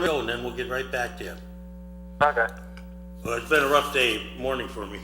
go, and then we'll get right back to you. Okay. Well, it's been a rough morning for me.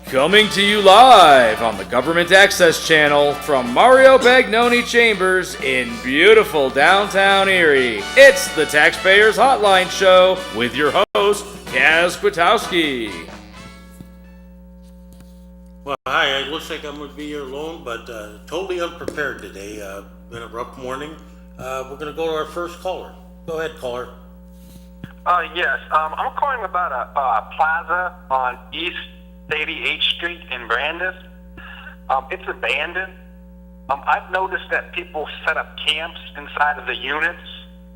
Coming to you live on the Government Access Channel from Mario Bagnoni Chambers in beautiful downtown Erie. It's the Taxpayers Hotline Show with your host, Kaz Kwiatkowski. Well, hi, it looks like I'm going to be here alone, but totally unprepared today. Been a rough morning. We're going to go to our first caller. Go ahead, caller. Yes. I'm calling about a plaza on East 88th Street in Brandis. It's abandoned. I've noticed that people set up camps inside of the units,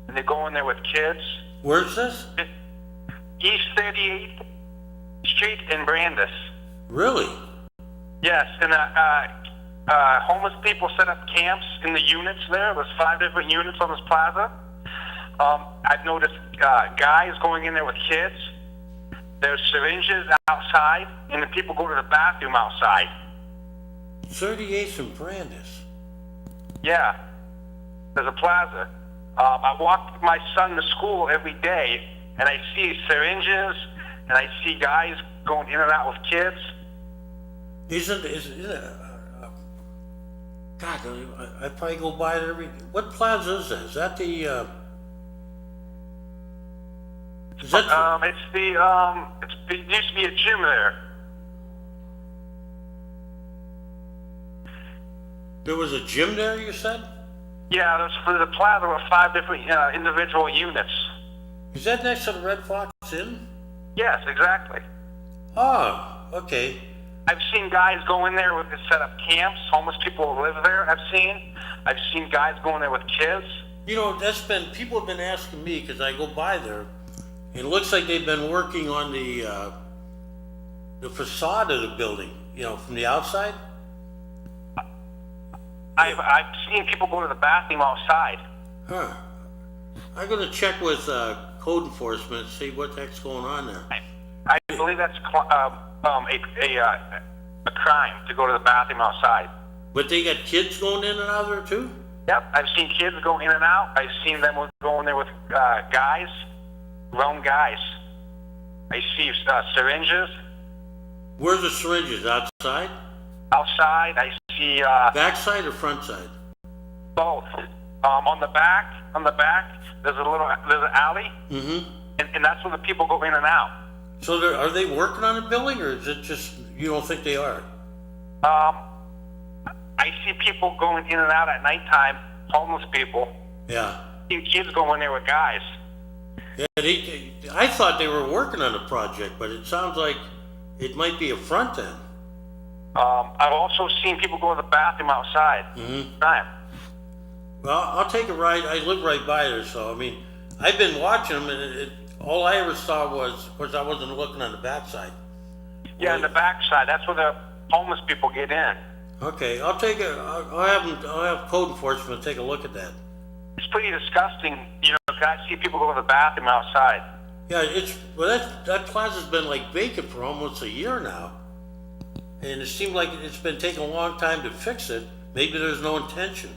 and they go in there with kids. Where's this? East 38th Street in Brandis. Really? Yes, and homeless people set up camps in the units there. There's 5 different units on this plaza. I've noticed guys going in there with kids. There's syringes outside, and the people go to the bathroom outside. 38th and Brandis. Yeah, there's a plaza. I walk my son to school every day, and I see syringes, and I see guys going in and out with kids. God, I probably go by it every. What plaza is that? Is that the? It used to be a gym there. There was a gym there, you said? Yeah, there's a plaza with 5 different individual units. Is that next to the Red Fox Inn? Yes, exactly. Oh, okay. I've seen guys go in there with set up camps. Homeless people live there. I've seen guys go in there with kids. You know, people have been asking me, because I go by there, and it looks like they've been working on the facade of the building, you know, from the outside. I've seen people go to the bathroom outside. Huh. I'm going to check with code enforcement, see what the heck's going on there. I believe that's a crime to go to the bathroom outside. But they got kids going in and out there too? Yep, I've seen kids go in and out. I've seen them go in there with guys, grown guys. I see syringes. Where's the syringes? Outside? Outside, I see... backside or front side? Both. On the back, there's an alley. Mm-hmm. And that's where the people go in and out. So are they working on the building, or is it just, you don't think they are? I see people going in and out at nighttime, homeless people. Yeah. I see kids going in there with guys. Yeah, I thought they were working on a project, but it sounds like it might be a front end. I've also seen people go to the bathroom outside. Mm-hmm. Time. Well, I'll take a ride. I live right by there, so I mean, I've been watching them, and all I ever saw was, of course, I wasn't looking on the backside. Yeah, on the backside. That's where the homeless people get in. Okay, I'll have code enforcement take a look at that. It's pretty disgusting, you know. I see people go to the bathroom outside. Yeah, that plaza's been like vacant for almost a year now, and it seemed like it's been taking a long time to fix it. Maybe there's no intention,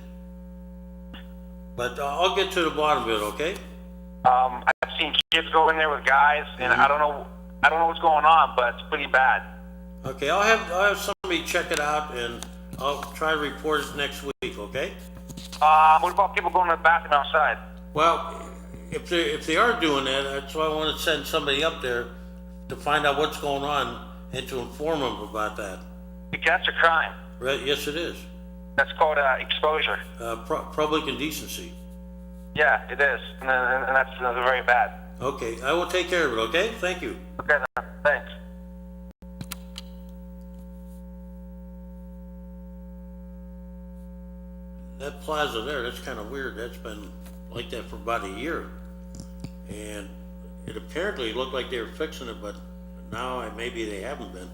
but I'll get to the bottom of it. Okay. I've seen kids go in there with guys, and I don't know what's going on, but it's pretty bad. Okay, I'll have somebody check it out, and I'll try to report it next week. Okay. What about people going to the bathroom outside? Well, if they are doing that, that's why I want to send somebody up there to find out what's going on and to inform them about that. That's a crime. Right? Yes, it is. That's called exposure. Public indecency. Yeah, it is, and that's very bad. Okay, I will take care of it. Okay, thank you. Okay, then. Thanks. That plaza there, that's kind of weird. That's been like that for about a year, and it apparently looked like they were fixing it, but now maybe they haven't been.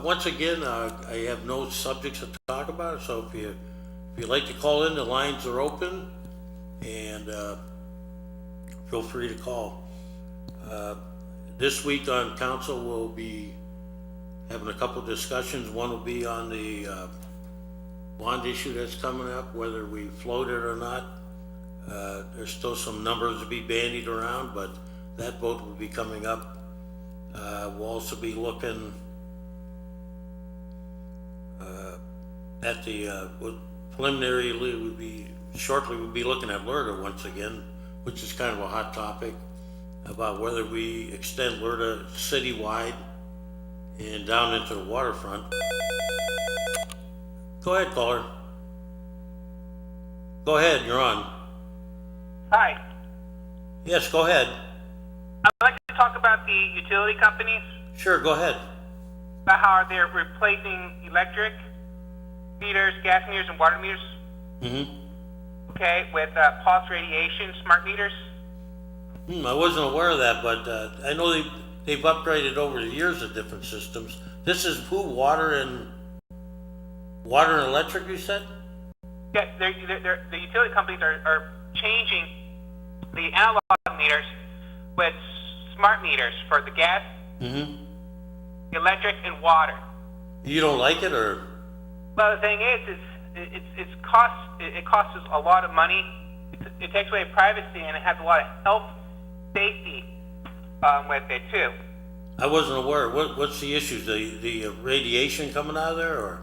Once again, I have no subjects to talk about, so if you'd like to call in, the lines are open, and feel free to call. This week on council, we'll be having a couple discussions. One will be on the bond issue that's coming up, whether we float it or not. There's still some numbers to be bandied around, but that vote will be coming up. We'll also be looking at the preliminary, we'll be looking at LERTA once again, which is kind of a hot topic, about whether we extend LERTA citywide and down into the waterfront. Go ahead, caller. Go ahead, you're on. Hi. Yes, go ahead. I'd like to talk about the utility companies, Sure, go ahead. about how they're replacing electric meters, gas meters, and water meters, Mm-hmm. okay, with pulse radiation smart meters. I wasn't aware of that, but I know they've upgraded over the years of different systems. This is who, water and electric, you said? Yeah, the utility companies are changing the analog meters with smart meters for the gas, Mm-hmm. electric, and water. You don't like it, or? Well, the thing is it costs us a lot of money. It takes away privacy, and it has a lot of health safety with it too. I wasn't aware. What's the issues? The radiation coming out of there, or?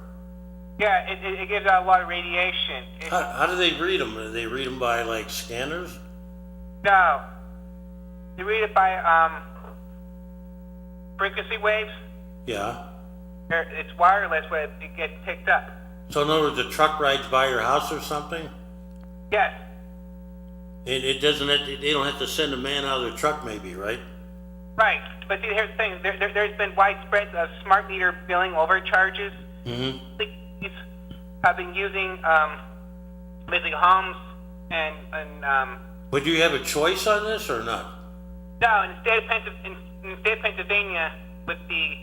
Yeah, it gives out a lot of radiation. How do they read them? Do they read them by like scanners? No, they read it by frequency waves. Yeah. It's wireless, but it gets picked up. So in other words, the truck rides by your house or something? Yes. And it doesn't have to, they don't have to send a man out of the truck maybe, right? Right, but see, here's the thing. There's been widespread smart meter billing overcharges. Mm-hmm. These have been using basically homes and But do you have a choice on this or not? no, in the state of Pennsylvania, with the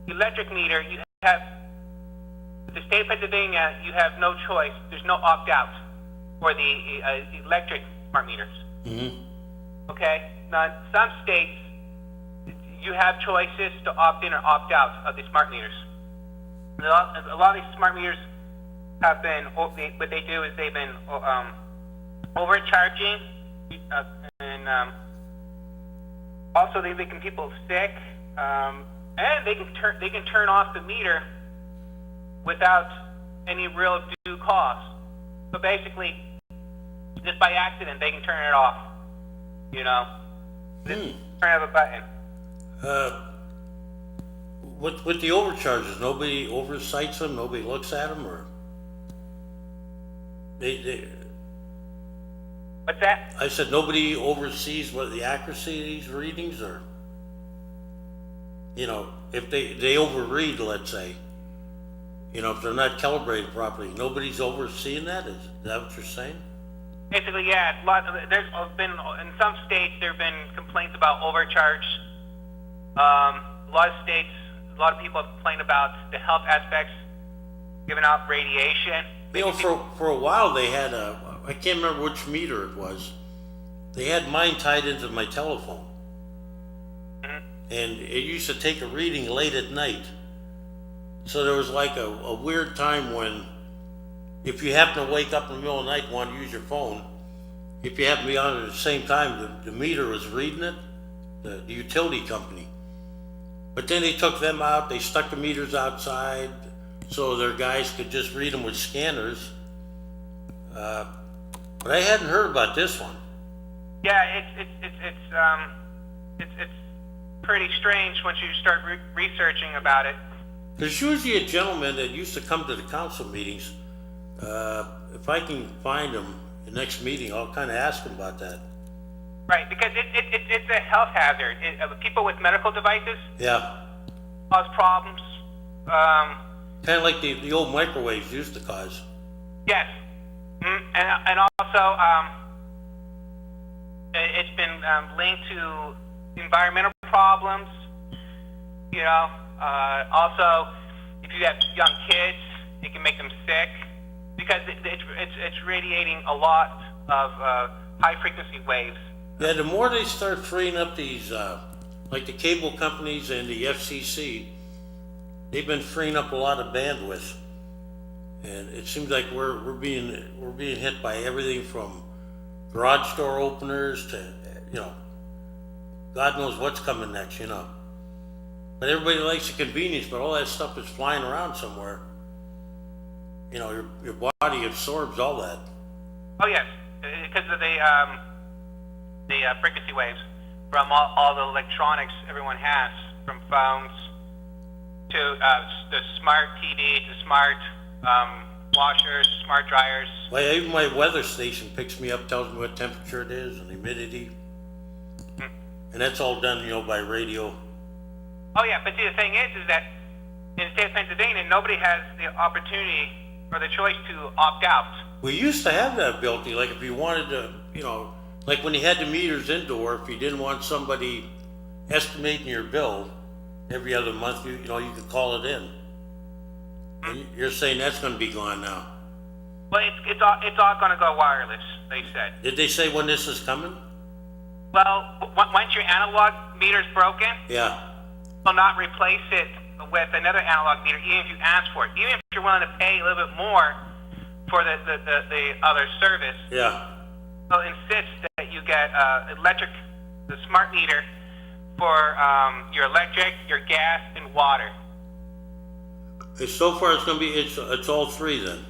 electric meter, you have the state of Pennsylvania. You have no choice. There's no opt out for the electric smart meters. Mm-hmm. Okay. Now, in some states, you have choices to opt in or opt out of the smart meters. A lot of these smart meters have been, what they do is they've been overcharging, and also they're making people sick, and they can turn off the meter without any real due cost. So basically, just by accident, they can turn it off. You know, just turn of a button. With the overcharges, nobody oversights them, nobody looks at them, or they What's that? I said nobody oversees what the accuracy of these readings, or if they overread, let's say, if they're not calibrated properly, nobody's overseeing that. Is that what you're saying? Basically, yeah. There's been in some states there have been complaints about overcharge. A lot of states, a lot of people have complained about the health aspects, giving out radiation. For a while they had I can't remember which meter it was. They had mine tied into my telephone. Mm-hmm. And it used to take a reading late at night. So there was like a weird time when, if you happen to wake up in the middle of the night and want to use your phone, if you happen to be on at the same time, the meter was reading it, the utility company. But then they took them out, they stuck the meters outside, so their guys could just read them with scanners. But I hadn't heard about this one. Yeah, it's pretty strange once you start researching about it. There's usually a gentleman that used to come to the council meetings. If I can find him the next meeting, I'll kind of ask him about that. Right, because it's a health hazard. People with medical devices Yeah. cause problems. Kind of like the old microwaves used to cause. Yes, and also it's been linked to environmental problems. Also, if you have young kids, it can make them sick because it's radiating a lot of high frequency waves Yeah, the more they start freeing up these, like the cable companies and the FCC, they've been freeing up a lot of bandwidth. And it seems like we're being hit by everything from garage door openers to, God knows what's coming next, But everybody likes the convenience, but all that stuff is flying around somewhere. Your body absorbs all that. Oh yes, because of the frequency waves from all the electronics everyone has, from phones to the smart TV to smart washers, smart dryers. Well, even my weather station picks me up, tells me what temperature it is and humidity. And that's all done, by radio. Oh yeah, but see, the thing is that in the state of Pennsylvania, nobody has the opportunity or the choice to opt out. We used to have that ability, like if you wanted to, like when you had the meters indoor, if you didn't want somebody estimating your bill every other month, you could call it in. And you're saying that's going to be gone now. Well, it's all going to go wireless, they said. Did they say when this is coming? Well, once your analog meter's broken, Yeah. will not replace it with another analog meter, even if you ask for it. Even if you're willing to pay a little bit more for the other service, Yeah. they'll insist that you get the smart meter for your electric, your gas, and water. So far, it's going to be it's all three then.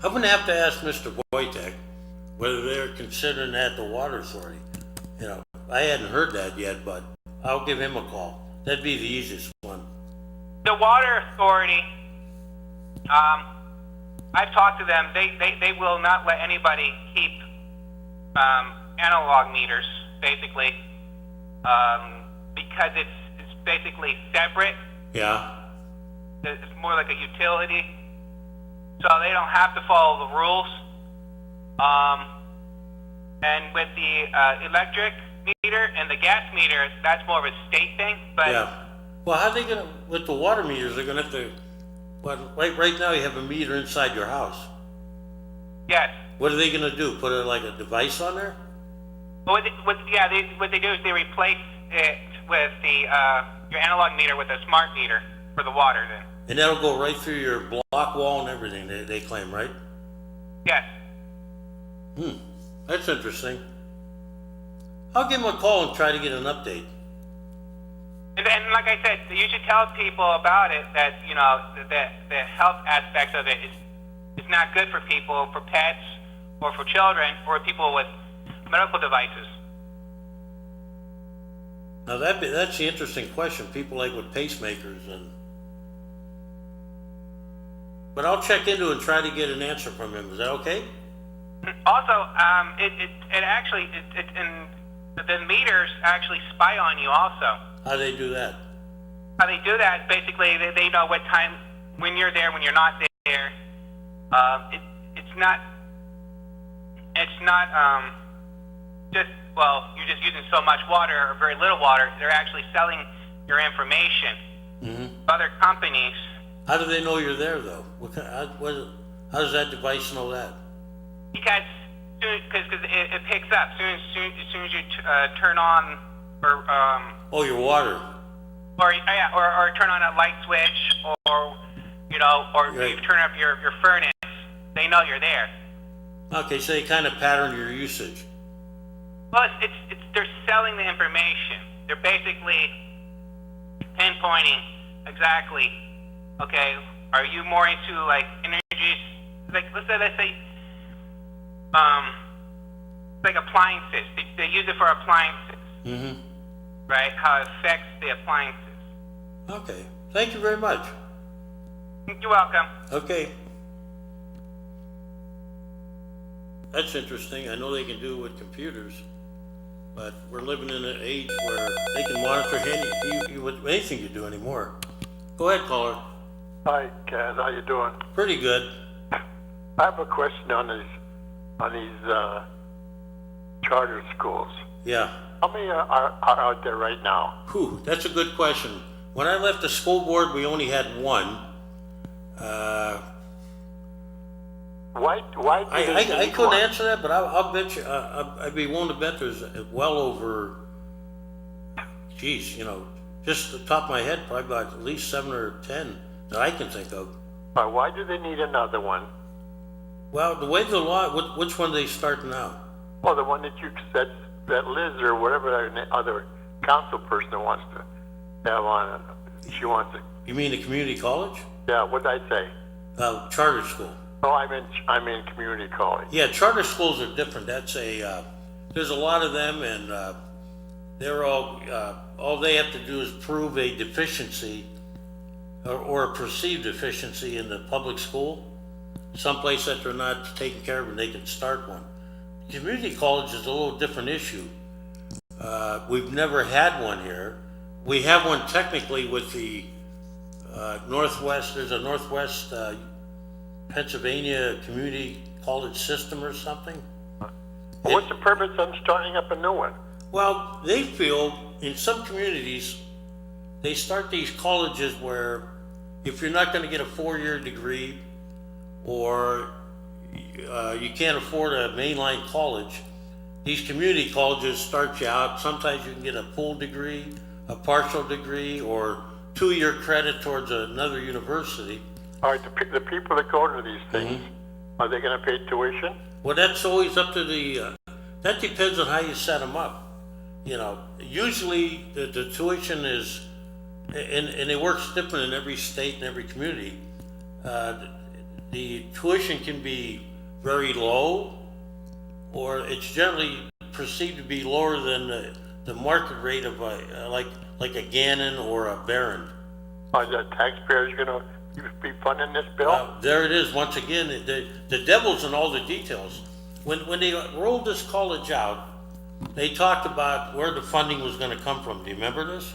I'm going to have to ask Mr. Wojtek whether they're considering that the water authority. I hadn't heard that yet, but I'll give him a call. That'd be the easiest one. The water authority, I've talked to them. They will not let anybody keep analog meters, basically, because it's basically separate. Yeah. It's more like a utility, so they don't have to follow the rules. And with the electric meter and the gas meter, that's more of a state thing. But Yeah. Well, how are they going to, with the water meters, they're going to have to, right now you have a meter inside your house. yes, What are they going to do? Put like a device on there? what they do is they replace it with your analog meter with a smart meter for the water. Then And that'll go right through your block wall and everything, they claim, right? yes. That's interesting. I'll give them a call and try to get an update. And like I said, you should tell people about it, that the health aspects of it is not good for people, for pets, or for children, or people with medical devices. Now that's the interesting question. People like with pacemakers but I'll check into it and try to get an answer from him. Is that okay? Also, the meters actually spy on you also. How do they do that? How they do that, basically, they know what time, when you're there, when you're not there. It's not you're just using so much water or very little water. They're actually selling your information. Mm-hmm. Other companies. How do they know you're there, though? How does that device know that? Because it picks up as soon as you turn on or your water. or turn on a light switch or Right. you turn up your furnace. They know you're there. Okay, so they kind of pattern your usage. Well, they're selling the information. They're basically pinpointing exactly. Okay, are you more into like energies? Like let's say like appliances. They use it for appliances. Mm-hmm. Right? How it affects the appliances. Okay. Thank you very much. You're welcome. Okay. That's interesting. I know they can do it with computers, but we're living in an age where they can monitor anything you do anymore. Go ahead, caller. Hi, Kaz. How you doing? Pretty good. I have a question on these charter schools. Yeah. How many are out there right now? Whew, that's a good question. When I left the school board, we only had one. Why do they I need couldn't one? answer that, but I'll bet you, I'd be willing to bet there's well over, geez, just the top of my head, probably about at least 7 or 10 that I can think of. Why do they need another one? Well, the way the law, which one are they starting now? Well, the one that you said, that Liz or whatever other council person wants to have on, she wants to, You mean the community college? yeah, what did I say? Charter school. Oh, I'm in community college. Yeah, charter schools are different. That's there's a lot of them, and they're all they have to do is prove a deficiency or a perceived deficiency in the public school, someplace that they're not taking care of, and they can start one. Community college is a little different issue. We've never had one here. We have one technically with the Northwest. There's a Northwest Pennsylvania Community College System or something. What's the purpose of starting up a new one? Well, they feel in some communities, they start these colleges where if you're not going to get a 4-year degree or you can't afford a mainline college, these community colleges start you out. Sometimes you can get a full degree, a partial degree, or 2-year credit towards another university. All right, the people that go to these things, are they going to pay tuition? Well, that's always up to that depends on how you set them up. Usually the tuition is, and it works different in every state and every community. The tuition can be very low, or it's generally perceived to be lower than the market rate of like a Gannon or a Barron. Are the taxpayers going to be funding this bill? There it is. Once again, the devil's in all the details. When they rolled this college out, they talked about where the funding was going to come from. Do you remember this?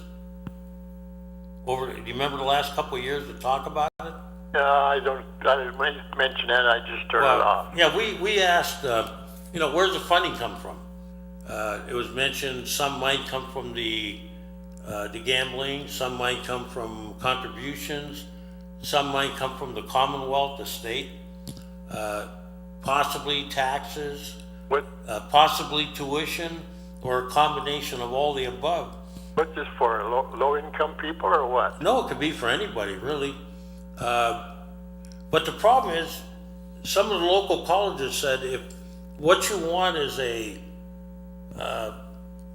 Do you remember the last couple of years to talk about it? I didn't mention that, I just turned it off. Yeah, we asked, where's the funding come from? It was mentioned some might come from the gambling, some might come from contributions, some might come from the Commonwealth, the state, possibly taxes, What, possibly tuition, or a combination of all the above. what's this for, low-income people or what? No, it could be for anybody, really. But the problem is, some of the local colleges said if what you want is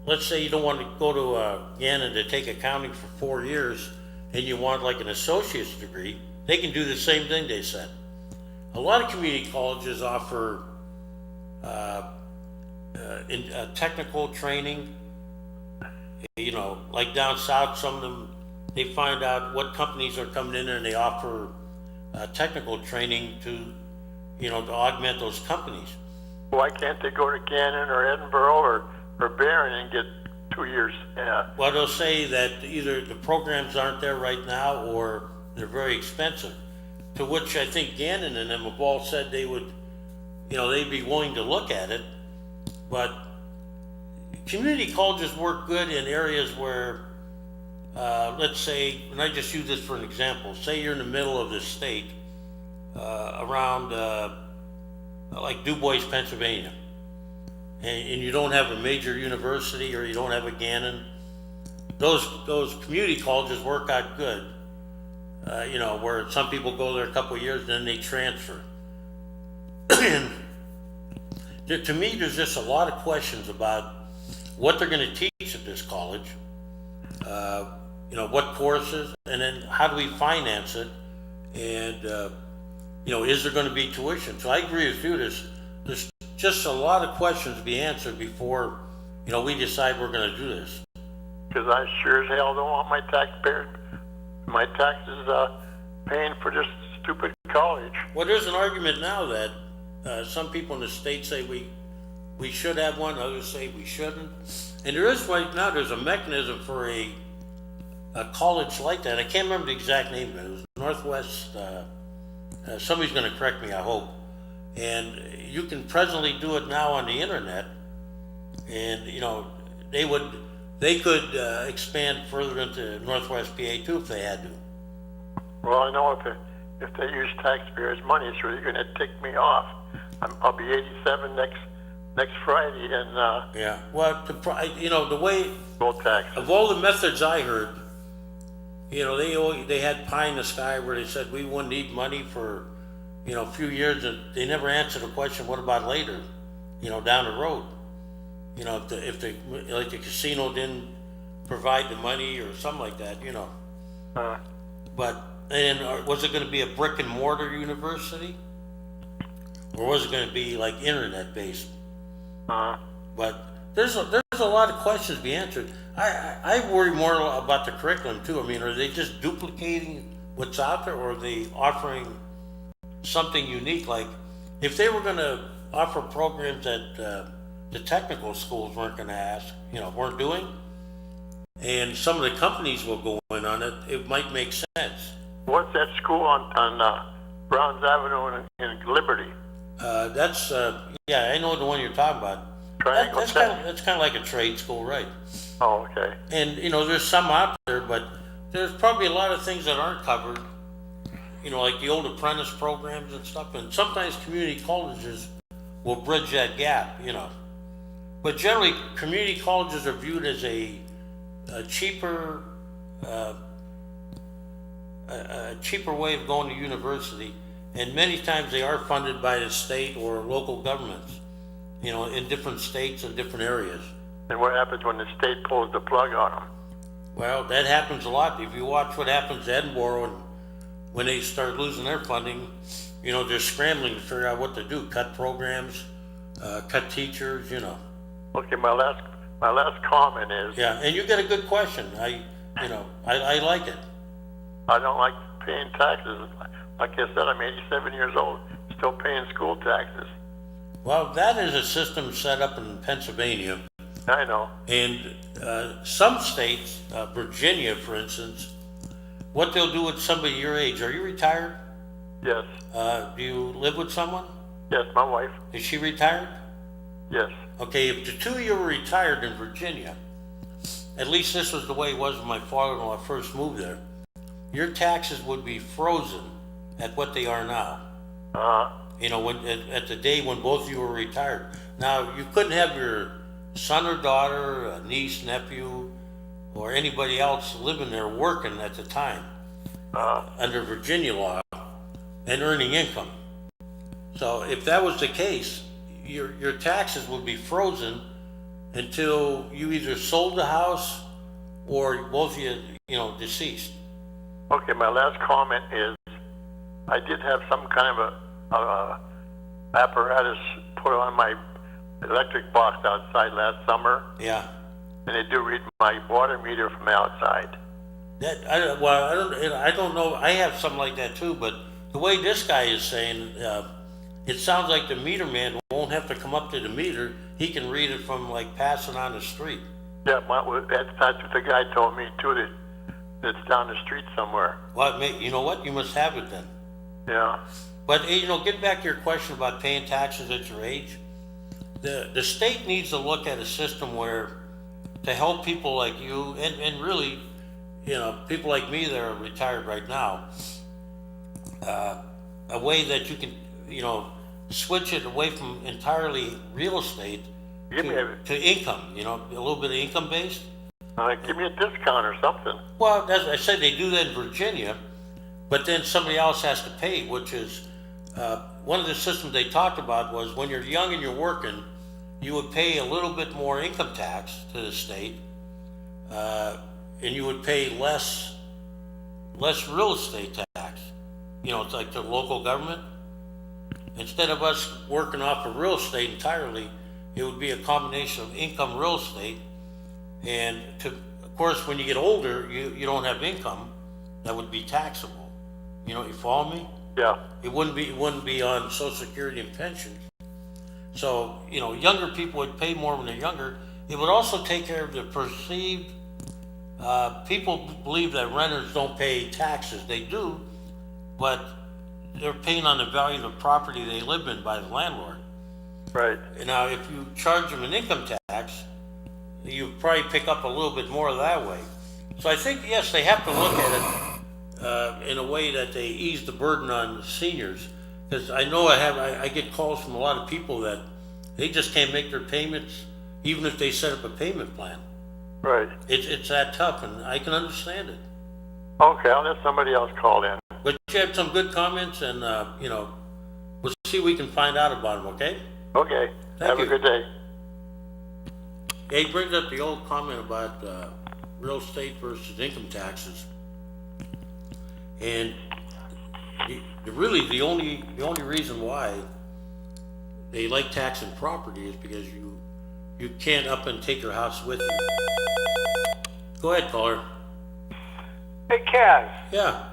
let's say you don't want to go to Gannon to take accounting for 4 years, and you want like an associate's degree, they can do the same thing, they said. A lot of community colleges offer technical training. Like down south, some of them, they find out what companies are coming in there and they offer technical training to augment those companies. Why can't they go to Gannon or Edinburgh or Barron and get 2 years? Well, they'll say that either the programs aren't there right now or they're very expensive, to which I think Gannon and them have all said they would, they'd be willing to look at it. But community colleges work good in areas where, let's say, and I just use this for an example, say you're in the middle of the state, around like Du Bois, Pennsylvania, and you don't have a major university or you don't have a Gannon. Those community colleges work out good, where some people go there a couple of years and then they transfer. And to me, there's just a lot of questions about what they're going to teach at this college, what courses, and then how do we finance it, and is there going to be tuition? So I agree with you. There's just a lot of questions to be answered before we decide we're going to do this. Because I sure as hell don't want my taxes paying for this stupid college. Well, there's an argument now that some people in the state say we should have one, others say we shouldn't. And there is right now, there's a mechanism for a college like that. I can't remember the exact name of it. It was Northwest, somebody's going to correct me, I hope. And you can presently do it now on the internet. And, they could expand further into Northwest PA too if they had to. Well, I know if they use taxpayers' money, it's really going to tick me off. I'll be 87 next Friday, and Yeah, well, the way, full taxes. of all the methods I heard, they had pie in the sky where they said we wouldn't need money for, a few years, and they never answered the question, what about later, down the road? If the casino didn't provide the money or something like that, But, was it gonna be a brick and mortar university? Or was it gonna be like internet based? But there's a lot of questions to be answered. I worry more about the curriculum too. I mean, are they just duplicating what's out there, or are they offering something unique? Like, if they were gonna offer programs that the technical schools weren't gonna weren't doing, and some of the companies will go in on it, it might make sense. What's that school on Browns Avenue in Liberty? I know the one you're talking about. Triangle That's Tech. kind of like a trade school, right? Oh, okay. And, there's some out there, but there's probably a lot of things that aren't covered, like the old apprentice programs and stuff. And sometimes community colleges will bridge that gap, But generally, community colleges are viewed as a cheaper way of going to university. And many times they are funded by the state or local governments, in different states and different areas. And what happens when the state pulls the plug on them? Well, that happens a lot. If you watch what happens to Edinburgh when they start losing their funding, they're scrambling to figure out what to do, cut programs, cut teachers, Okay, my last comment is, Yeah, and you get a good question. I like it. I don't like paying taxes. Like I said, I'm 87 years old, still paying school taxes. Well, that is a system set up in Pennsylvania. I know. And some states, Virginia, for instance, what they'll do with somebody your age. Are you retired? Yes. Do you live with someone? Yes, my wife. Is she retired? Yes. Okay, if the two of you were retired in Virginia, at least this was the way it was when my father-in-law first moved there, your taxes would be frozen at what they are now. At the day when both of you were retired. Now, you couldn't have your son or daughter, a niece, nephew, or anybody else living there working at the time under Virginia law and earning income. So if that was the case, your taxes would be frozen until you either sold the house or both of you, deceased. Okay, my last comment is, I did have some kind of a apparatus put on my electric box outside last summer, Yeah. and they do read my water meter from outside. I don't know. I have something like that too, but the way this guy is saying, it sounds like the meter man won't have to come up to the meter. He can read it from passing on the street. Yeah, that's what the guy told me too. That's down the street somewhere. Well, you know what? You must have it then. Yeah. But get back to your question about paying taxes at your age. The state needs to look at a system where to help people like you and really, people like me that are retired right now, a way that you can, switch it away from entirely real estate to income, a little bit of income based. Give me a discount or something. Well, as I said, they do that in Virginia, but then somebody else has to pay, which is, one of the systems they talked about was when you're young and you're working, you would pay a little bit more income tax to the state, and you would pay less real estate tax. It's like the local government. Instead of us working off of real estate entirely, it would be a combination of income real estate. And of course, when you get older, you don't have income that would be taxable. You follow me? Yeah. It wouldn't be on Social Security and pensions. So, younger people would pay more when they're younger. It would also take care of the perceived, people believe that renters don't pay taxes. They do, but they're paying on the value of the property they live in by the landlord. Right. Now, if you charge them an income tax, you probably pick up a little bit more that way. So I think, yes, they have to look at in a way that they ease the burden on the seniors. Because I know I get calls from a lot of people that they just can't make their payments, even if they set up a payment plan. Right. It's that tough, and I can understand it. Okay, I'll let somebody else call in. But you have some good comments, and we'll see what we can find out about them. Okay? Okay. Thank you. Have a good day. Yeah, he brings up the old comment about real estate versus income taxes, and really the only reason why they like taxing property is because you can't up and take your house with you. Go ahead, caller. Hey, Kaz, Yeah.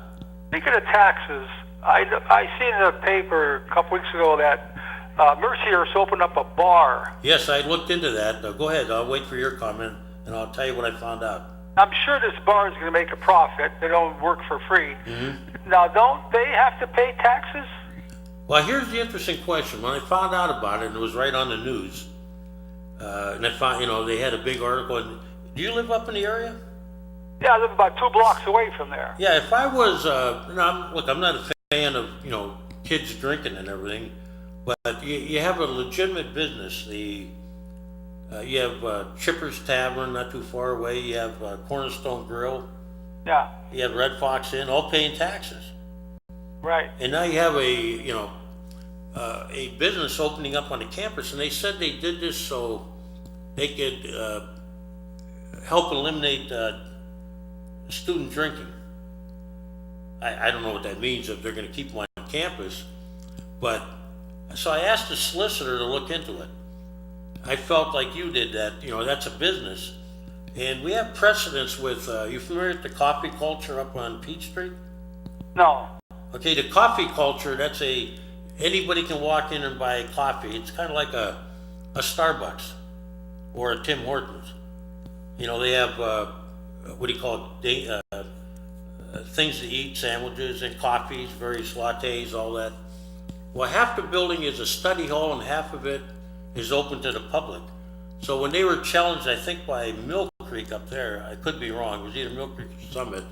speaking of taxes, I seen in the paper a couple weeks ago that Mercyhurst opened up a bar. Yes, I looked into that. Go ahead. I'll wait for your comment, and I'll tell you what I found out. I'm sure this bar is going to make a profit. They don't work for free. Mm-hmm. Now, don't they have to pay taxes? Well, here's the interesting question. When I found out about it, and it was right on the news, and I found, they had a big article. And do you live up in the area? Yeah, I live about 2 blocks away from there. Yeah, if I was, I'm not a fan of, kids drinking and everything, but you have a legitimate business. You have Chipper's Tavern not too far away. You have Cornerstone Grill. Yeah, You have Red Fox Inn, all paying taxes. right. And now you have a business opening up on the campus, and they said they did this so they could help eliminate student drinking. I don't know what that means, if they're going to keep them on campus, but so I asked the solicitor to look into it. I felt like you did that, that's a business, and we have precedents with, you familiar with the coffee culture up on Peach Street? No. Okay, the coffee culture, anybody can walk in and buy coffee. It's kind of like a Starbucks or a Tim Hortons. They have, what do you call it, things to eat, sandwiches and coffees, various lattes, all that. Well, half the building is a study hall and half of it is open to the public. So when they were challenged, I think by Mill Creek up there, I could be wrong, it was either Mill Creek or Summit,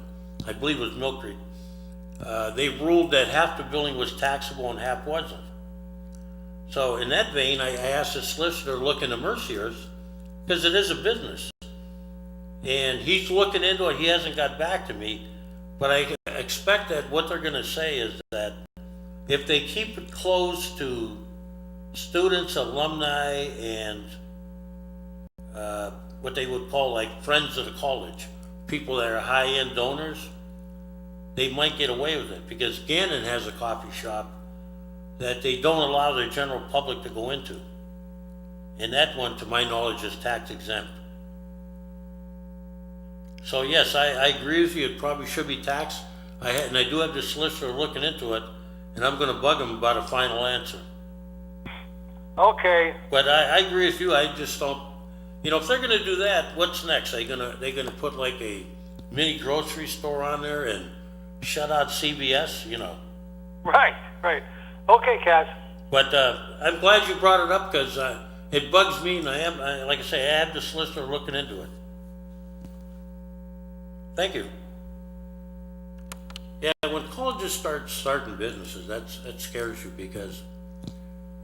I believe it was Mill Creek. They ruled that half the building was taxable and half wasn't. So in that vein, I asked the solicitor to look into Mercyhurst, because it is a business. And he's looking into it, he hasn't got back to me, but I expect that what they're gonna say is that if they keep it closed to students, alumni, and what they would call like friends of the college, people that are high-end donors, they might get away with it, because Gannon has a coffee shop that they don't allow the general public to go into. And that one, to my knowledge, is tax exempt. So yes, I agree with you, it probably should be taxed. And I do have the solicitor looking into it, and I'm gonna bug him about a final answer. Okay. But I agree with you, I just don't, if they're gonna do that, what's next? They gonna put like a mini grocery store on there and shut out CBS, Right. Okay, Kaz. But I'm glad you brought it up, because it bugs me, and like I say, I have the solicitor looking into it. Thank you. Yeah, when colleges starting businesses, that scares you, because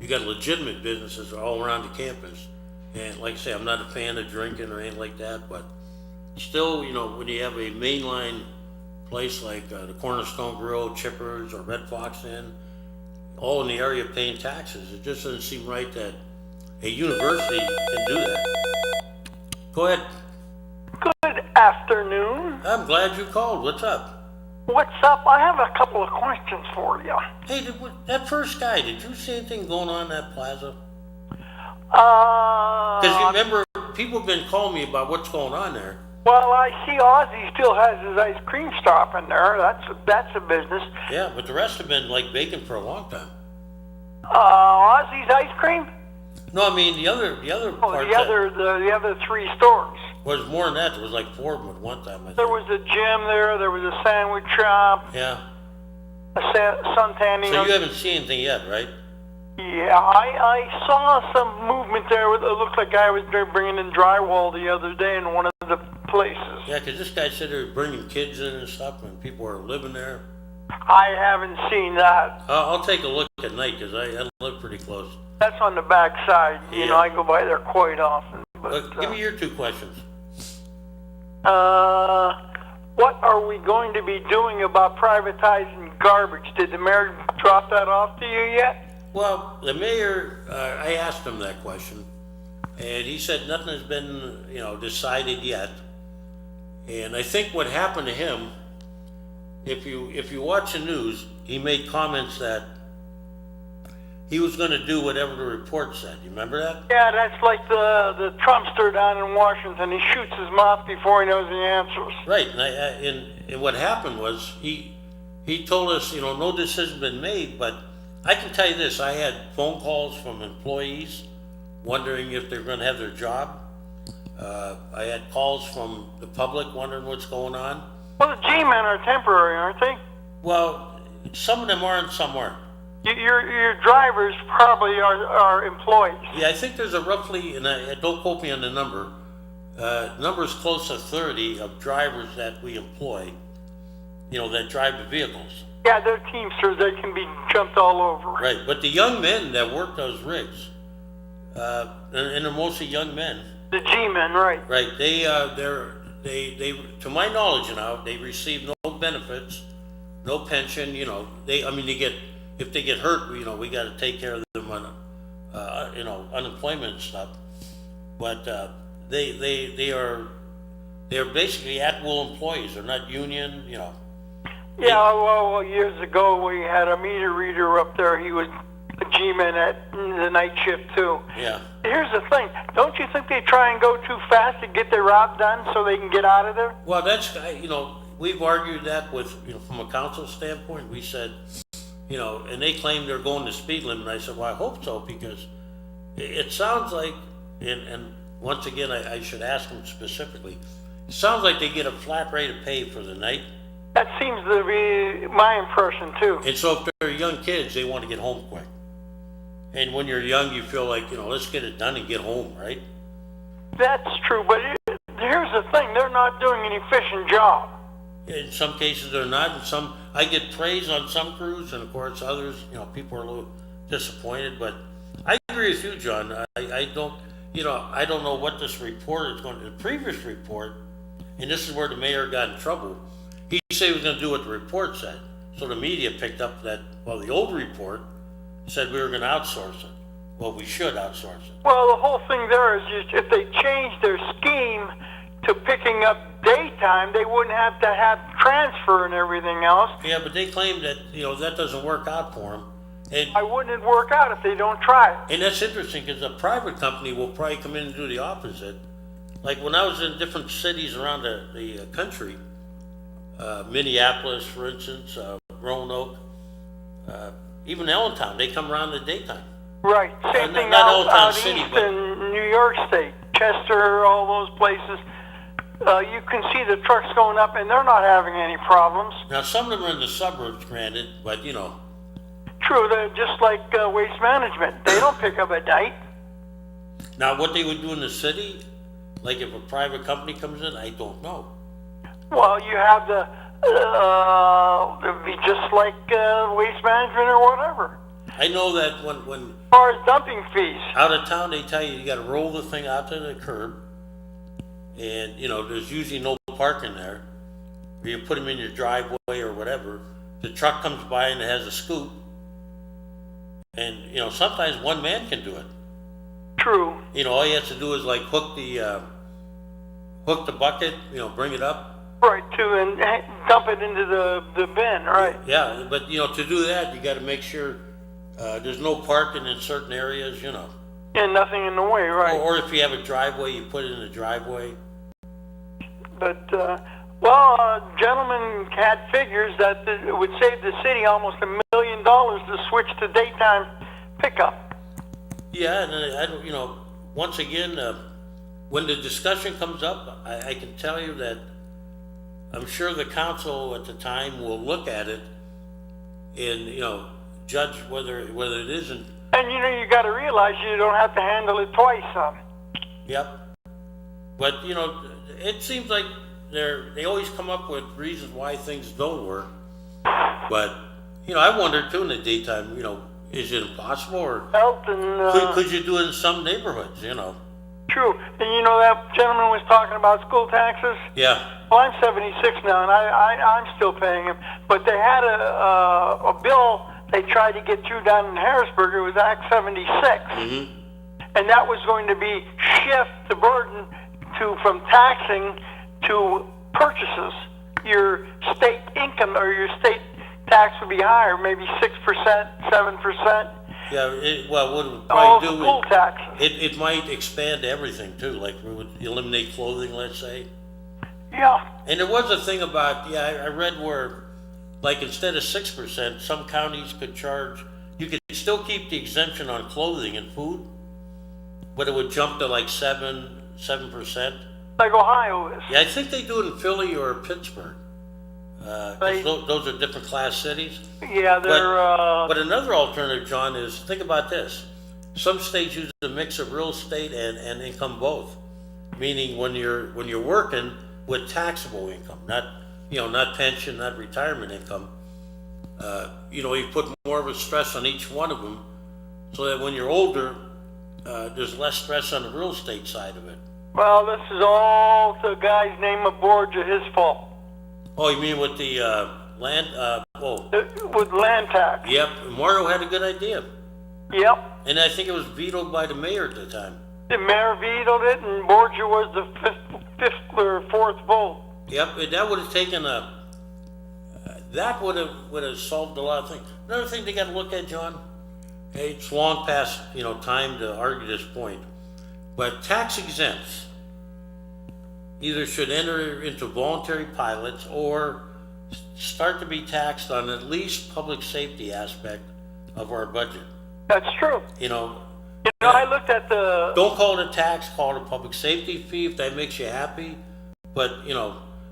you got legitimate businesses all around the campus. And like I say, I'm not a fan of drinking or anything like that, but still, when you have a mainline place like the Cornerstone Grill, Chippers, or Red Fox Inn, all in the area paying taxes, it just doesn't seem right that a university can do that. Go ahead. Good afternoon. I'm glad you called. What's up? What's up? I have a couple of questions for you. Hey, that first guy, did you see anything going on in that plaza? Because you remember, people have been calling me about what's going on there. Well, I see Ozzy still has his ice cream shop in there. That's a business. Yeah, but the rest have been like vacant for a long time. Ozzy's ice cream? No, I mean the other parts. The other 3 stores. Was more than that. There was like 4 of them at one time, I think. There was a gym there. There was a sandwich shop. Yeah. A suntanning. So you haven't seen anything yet, right? Yeah, I saw some movement there. It looked like I was bringing in drywall the other day in one of the places. Yeah, 'cause this guy said they were bringing kids in and stuff, and people are living there. I haven't seen that. I'll take a look at night, 'cause I live pretty close. That's on the back side. You Yeah. know, I go by there quite often. But give me your two questions. What are we going to be doing about privatizing garbage? Did the mayor drop that off to you yet? Well, the mayor, I asked him that question, and he said nothing has been, decided yet. And I think what happened to him, if you watch the news, he made comments that he was going to do whatever the report said. You remember that? Yeah, that's like the Trumpster down in Washington. He shoots his mouth before he knows the answers. Right, and what happened was he told us, no decision's been made, but I can tell you this, I had phone calls from employees wondering if they're going to have their job. I had calls from the public wondering what's going on. Well, the G-men are temporary, aren't they? Well, some of them are and some aren't. Your drivers probably are employees. Yeah, I think there's a roughly, and don't quote me on the number, number's close to 30 of drivers that we employ, that drive the vehicles. Yeah, they're Teamsters. They can be jumped all over. Right, but the young men that work those rigs, and they're mostly young men. The G-men, right. Right, they to my knowledge now, they receive no benefits, no pension, they get, if they get hurt, we gotta take care of them on, unemployment and stuff. But, they're basically at-will employees, they're not union, Yeah, well, years ago, we had a meter reader up there. He was a G-man at the night shift, too. Yeah. Here's the thing. Don't you think they try and go too fast to get their job done so they can get out of there? Well, that's, we've argued that with, from a council standpoint, we said, and they claim they're going the speed limit, and I said, well, I hope so, because it sounds like, and once again, I should ask them specifically, it sounds like they get a flat rate of pay for the night. That seems to be my impression, too. And so if they're young kids, they want to get home quick. And when you're young, you feel like, let's get it done and get home, right? That's true, but here's the thing. They're not doing an efficient job. In some cases, they're not. And some, I get praise on some crews, and of course, others, people are a little disappointed. But I agree with you, John. I don't, I don't know what this report is going to, the previous report, and this is where the mayor got in trouble. He said he was going to do what the report said. So the media picked up that, the old report said we were going to outsource it. Well, we should outsource it. Well, the whole thing there is just if they change their scheme to picking up daytime, they wouldn't have to have transfer and everything else. Yeah, but they claim that, that doesn't work out for them. And, Why wouldn't it work out if they don't try it? and that's interesting because a private company will probably come in and do the opposite. Like when I was in different cities around the country, Minneapolis, for instance, Roanoke, even Allentown, they come around in the daytime. Right. Same not thing Allentown out City, east but- in New York State, Chester, all those places. You can see the trucks going up, and they're not having any problems. Now, some of them are in the suburbs, granted, but True, they're just like waste management. They don't pick up at night. now what they would do in the city, like if a private company comes in, I don't know. Well, you have it'd be just like waste management or whatever. I know that when As far as dumping fees. out of town, they tell you got to roll the thing out to the curb, and there's usually no parking there. Or you put them in your driveway or whatever. The truck comes by and it has a scoop, and sometimes one man can do it. True. All you have to do is like hook the bucket, bring it up. Right, too, and dump it into the bin, right? Yeah, but to do that, you got to make sure there's no parking in certain areas, And nothing in the way, right? Or if you have a driveway, you put it in the driveway. But, a gentleman had figures that it would save the city almost $1 million to switch to daytime pickup. Yeah, and I don't, once again, when the discussion comes up, I can tell you that I'm sure the council at the time will look at it and, judge whether it isn't. And you got to realize you don't have to handle it twice, son. Yep. But, you know, it seems like they always come up with reasons why things don't work. But, you know, I wonder too in the daytime, you know, is it impossible or Health and, could you do it in some neighborhoods, you know? true. And you know that gentleman was talking about school taxes? Yeah, Well, I'm 76 now, and I'm still paying them. But they had a bill they tried to get through down in Harrisburg. It was Act 76. mm-hmm, And that was going to be shift the burden from taxing to purchases. Your state income or your state tax would be higher, maybe 6%, 7%. yeah, well, what it would All probably the do, school taxes. it might expand everything too, like we would eliminate clothing, let's say. Yeah. And there was a thing about, I read where, like instead of 6%, some counties could charge, you could still keep the exemption on clothing and food, but it would jump to like 7%. Like Ohio is. Yeah, I think they do it in Philly or Pittsburgh. 'Cause those are different class cities. Yeah, they're, But another alternative, John, is think about this. Some states use a mix of real estate and income both. Meaning when you're working with taxable income, not pension, not retirement income, you put more of a stress on each one of them so that when you're older, there's less stress on the real estate side of it. well, this is all the guy's name aboard to his fault. Oh, you mean with the land? With land tax. Yep. Mario had a good idea, Yep. and I think it was vetoed by the mayor at the time. The mayor vetoed it, and Borgia was the fifth or fourth vote. Yep, and that would have taken that would have solved a lot of things. Another thing they got to look at, John. It's long past time to argue this point, but tax exempts either should enter into voluntary pilots or start to be taxed on at least public safety aspect of our budget. That's true. I looked at the. Don't call it a tax, call it a public safety fee if that makes you happy. But,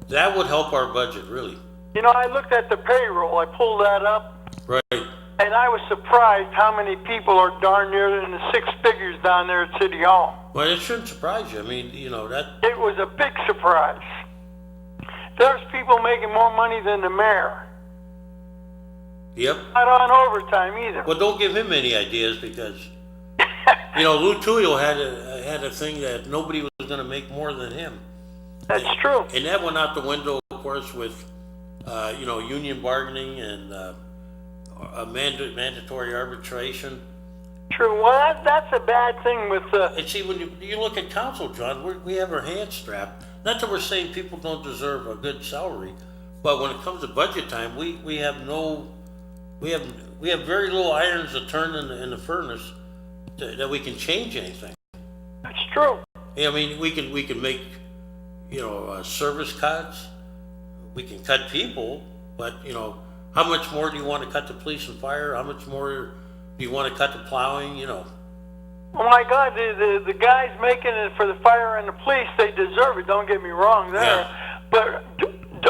that would help our budget, really. I looked at the payroll. I pulled that up. Right. And I was surprised how many people are darn near in the six figures down there at City Hall. Well, it shouldn't surprise you. I mean, that. It was a big surprise. There's people making more money than the mayor. Yep. Not on overtime either. Well, don't give him any ideas because, Lou Tuyo had a thing that nobody was going to make more than him. That's true. And that went out the window, of course, with, union bargaining and mandatory arbitration. True. Well, that's a bad thing with And see, when you look at council, John, we have our hands strapped. Not that we're saying people don't deserve a good salary, but when it comes to budget time, we have very little irons to turn in the furnace that we can change anything. That's true. I mean, we can make service cuts. We can cut people, but how much more do you want to cut the police and fire? How much more do you want to cut the plowing? Oh my God, the guys making it for the fire and the police, they deserve it. Don't get me wrong there. Yeah. But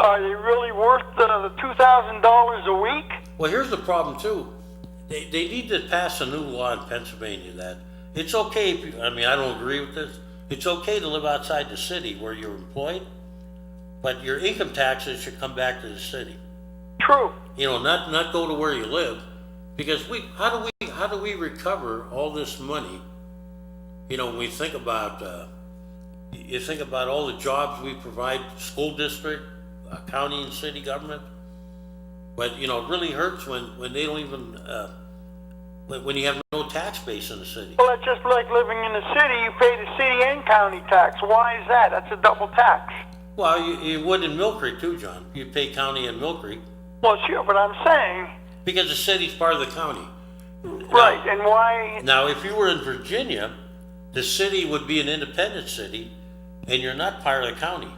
are they really worth the $2,000 a week? Well, here's the problem too. They need to pass a new law in Pennsylvania that it's okay if I don't agree with this. It's okay to live outside the city where you're employed, but your income taxes should come back to the city. True. Not go to where you live, because how do we recover all this money? When we think about you think about all the jobs we provide, school district, county and city government, but it really hurts when they don't even when you have no tax base in the city. Well, it's just like living in the city. You pay the city and county tax. Why is that? That's a double tax. Well, you would in Mill Creek too, John. You pay county and Mill Creek. Well, sure, but I'm saying. Because the city's part of the county. Right, and why? Now, if you were in Virginia, the city would be an independent city, and you're not part of the county.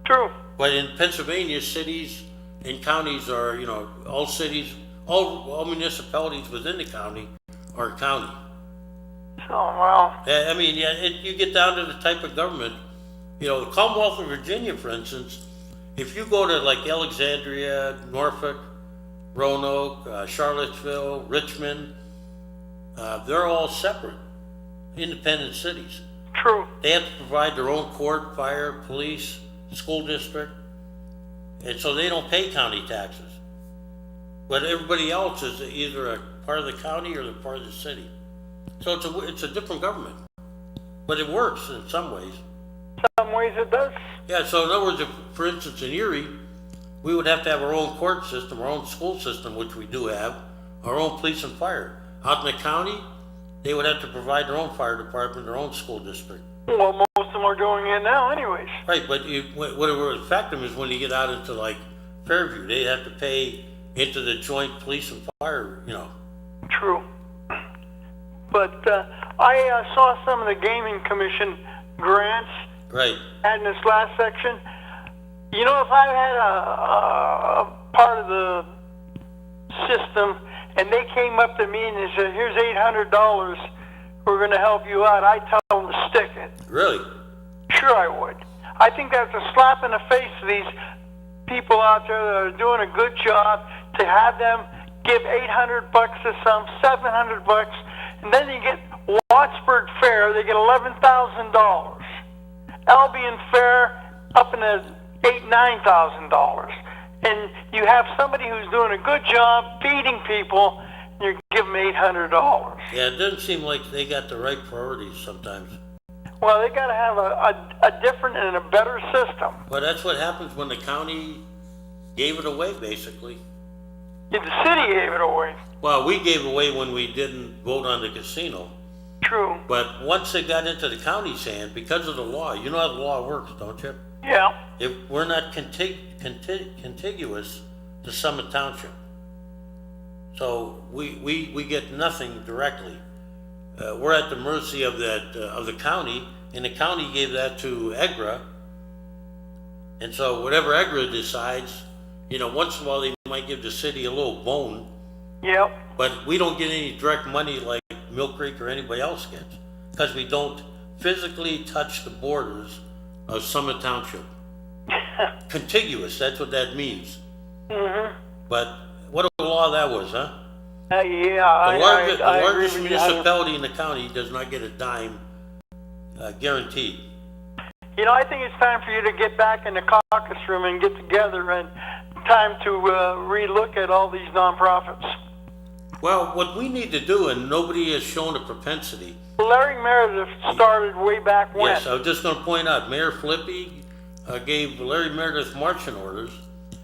True. But in Pennsylvania, cities and counties are, all cities, all municipalities within the county are county. So, well. You get down to the type of government. The Commonwealth of Virginia, for instance, if you go to like Alexandria, Norfolk, Roanoke, Charlottesville, Richmond, they're all separate, independent cities. True. They have to provide their own court, fire, police, school district, and so they don't pay county taxes. But everybody else is either a part of the county or they're part of the city. So it's a different government, but it works in some ways. Some ways it does. Yeah, so in other words, if, for instance, in Erie, we would have to have our own court system, our own school system, which we do have, our own police and fire. Out in the county, they would have to provide their own fire department, their own school district. Well, most of them are doing it now anyways. Right, but what would affect them is when you get out into like Fairview, they have to pay into the joint police and fire, you know. True. But I saw some of the gaming commission grants Right. in this last section. You know, if I had a part of the system and they came up to me and they said, here's $800, we're going to help you out, I'd tell them to stick it. Really? Sure I would. I think that's a slap in the face to these people out there that are doing a good job, to have them give $800 to some, $700, and then you get Wattsburg Fair, they get $11,000. Albion Fair up in the $9,000. And you have somebody who's doing a good job feeding people, and you give them $800. Yeah, it doesn't seem like they got the right priorities sometimes. Well, they got to have a different and a better system. But that's what happens when the county gave it away, basically. The city gave it away. Well, we gave away when we didn't vote on the casino. True. But once it got into the county's hand, because of the law, you know how the law works, don't you? Yeah. If we're not contiguous to Summit Township, so we get nothing directly. We're at the mercy of that of the county, and the county gave that to EGRA, and so whatever EGRA decides, you know, once in a while they might give the city a little bone. Yep. But we don't get any direct money like Mill Creek or anybody else gets, because we don't physically touch the borders of Summit Township. Contiguous, that's what that means. Mm-hmm. But what a law that was, huh? Yeah, The I largest agree with you. municipality in the county does not get a dime guaranteed. You know, I think it's time for you to get back in the caucus room and get together, and time to relook at all these nonprofits. Well, what we need to do, and nobody has shown a propensity. Larry Meredith started way back when. Yes, I was just going to point out, Mayor Flippy gave Larry Meredith marching orders.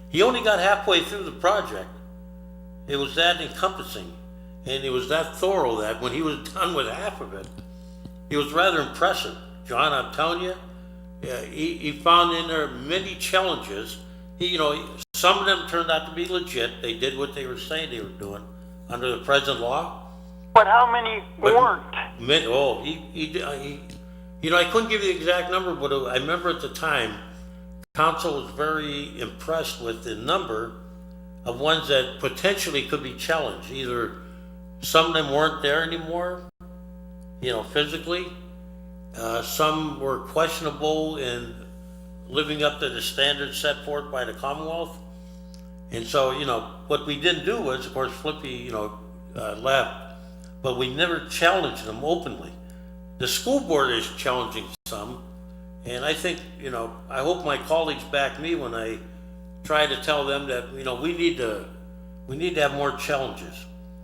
He only got halfway through the project. It was that encompassing, and it was that thorough that when he was done with half of it, it was rather impressive. John, I'm telling you, he found in there many challenges. Some of them turned out to be legit. They did what they were saying they were doing under the present law. But how many weren't? I couldn't give you the exact number, but I remember at the time, council was very impressed with the number of ones that potentially could be challenged. Either some of them weren't there anymore, physically. Some were questionable in living up to the standards set forth by the Commonwealth. And so, what we didn't do was, of course, Flippy, left, but we never challenged them openly. The school board is challenging some, and I think, I hope my colleagues back me when I try to tell them that, we need to have more challenges.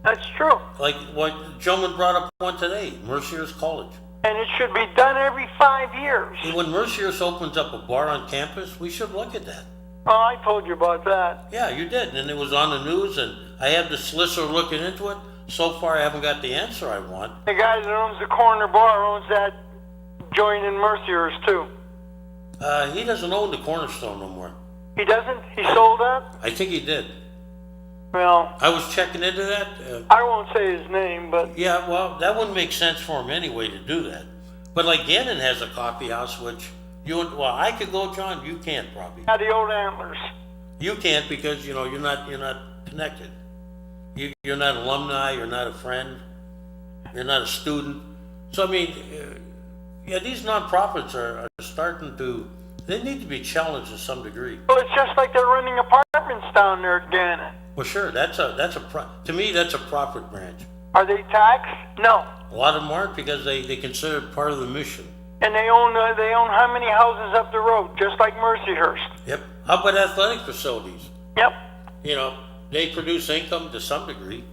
That's true. Like what the gentleman brought up one today, Mercier's College. And it should be done every 5 years. And when Mercier's opens up a bar on campus, we should look at that. Oh, I told you about that. Yeah, you did, and it was on the news, and I have the solicitor looking into it. So far, I haven't got the answer I want. The guy that owns the corner bar owns that joint in Mercier's too. He doesn't own the Cornerstone no more. He doesn't? He sold that? I think he did. Well, I was checking into that. I won't say his name, but... Yeah, well, that wouldn't make sense for him anyway to do that. But like Gannon has a coffee house, which I could go, John. You can't probably. At the old Antlers. You can't because you're not connected. You're not alumni. You're not a friend. You're not a student. So I mean, these nonprofits are starting to. They need to be challenged to some degree. Well, it's just like they're renting apartments down there at Gannon. Well, sure. To me, that's a profit branch. Are they taxed? No. A lot of them aren't because they consider it part of the mission. And they own how many houses up the road, just like Mercyhurst. Yep. How about athletic facilities? Yep. You know, they produce income to some degree.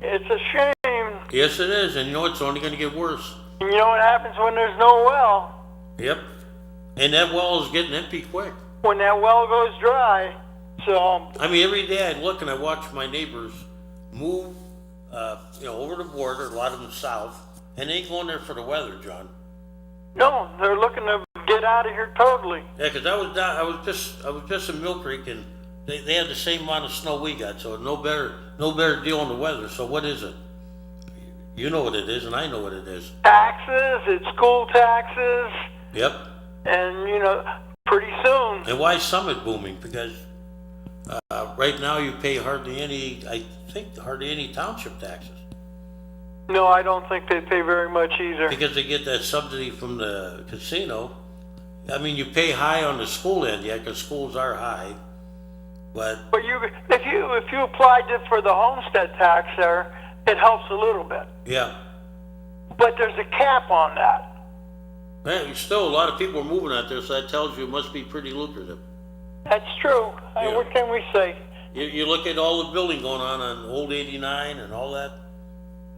It's a shame. Yes, it is, and you know, it's only gonna get worse. And you know what happens when there's no well? Yep. And that well is getting empty quick. When that well goes dry. So, I mean, every day I look and I watch my neighbors move, over the border, a lot of them south, and they ain't going there for the weather, John. no, they're looking to get out of here totally. Yeah, 'cause I was just in Mill Creek, and they had the same amount of snow we got, so no better deal on the weather. So what is it? You know what it is, and I know what it is. Taxes, it's school taxes, Yep. and pretty soon. And why is Summit booming? Because right now you pay hardly any township taxes. No, I don't think they pay very much either. Because they get that subsidy from the casino. I mean, you pay high on the school end, yeah, because schools are high. But But if you applied for the homestead tax there, it helps a little bit. yeah, But there's a cap on that. man, still a lot of people are moving out there, so that tells you it must be pretty lucrative. That's true. Yeah. What can we say? You look at all the building going on Old 89 and all that.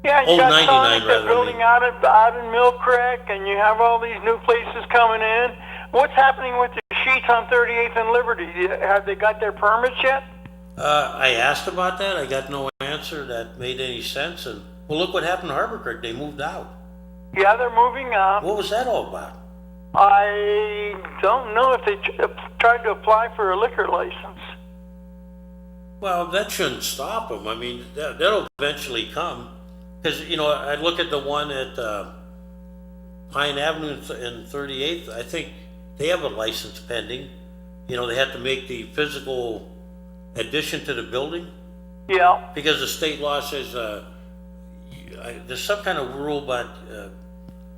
Yeah, you Old got 99 Sonic rather, I building mean. out in Mill Creek, and you have all these new places coming in. What's happening with the sheets on 38th and Liberty? Have they got their permits yet? I asked about that. I got no answer that made any sense. And well, look what happened to Harbor Creek. They moved out. Yeah, they're moving on. What was that all about? I don't know if they tried to apply for a liquor license. Well, that shouldn't stop them. I mean, that'll eventually come. Because, I look at the one at Pine Avenue and 38th. I think they have a license pending. They have to make the physical addition to the building. Yeah. Because the state law says there's some kind of rule about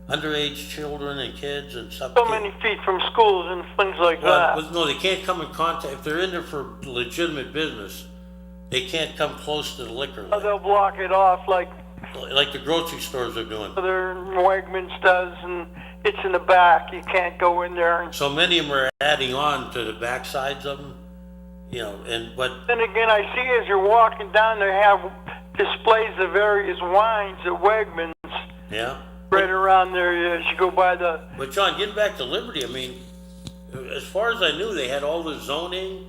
underage children and kids and stuff. So many feet from schools and things like that. But no, they can't come in contact. If they're in there for legitimate business, they can't come close to the liquor Oh, line, they'll block it off like like the grocery stores are doing. other Wegmans does, and it's in the back. You can't go in there. And So many of them are adding on to the back sides of them, but then again, I see as you're walking down, they have displays of various wines at Wegmans yeah. right around there as you go by the. But John, getting back to Liberty, I mean, as far as I knew, they had all the zoning.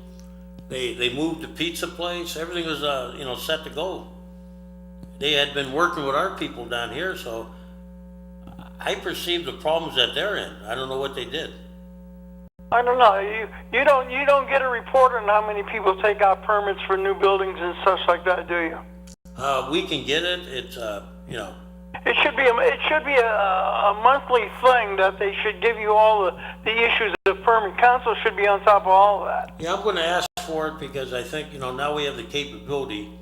They moved the pizza place. Everything was set to go. They had been working with our people down here, so I perceived the problems at their end. I don't know what they did. I don't know. You don't get a report on how many people take out permits for new buildings and such like that, do you? We can get it. It's It should be a monthly thing that they should give you all the issues of permit. Council should be on top of all of that. yeah. I'm going to ask for it because I think now we have the capability.